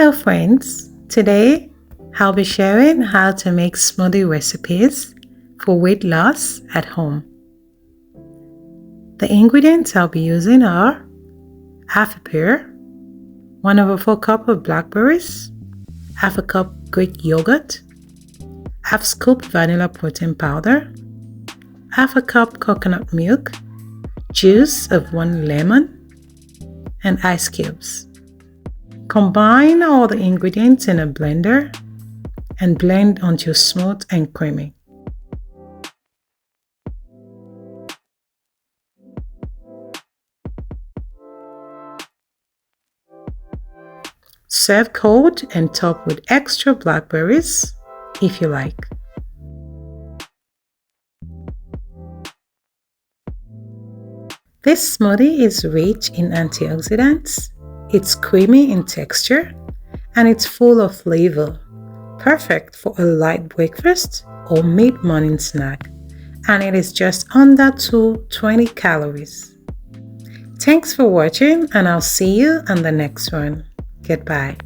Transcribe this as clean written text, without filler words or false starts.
Hello friends, today I'll be sharing how to make smoothie recipes for weight loss at home. The ingredients I'll be using are half a pear, 1/4 cup of blackberries, half a cup Greek yogurt, half scoop vanilla protein powder, half a cup coconut milk, juice of 1 lemon, and ice cubes. Combine all the ingredients in a blender and blend until smooth and creamy. Serve cold and top with extra blackberries if you like. This smoothie is rich in antioxidants, it's creamy in texture, and it's full of flavor. Perfect for a light breakfast or mid-morning snack, and it is just under 220 calories. Thanks for watching, and I'll see you on the next one. Goodbye.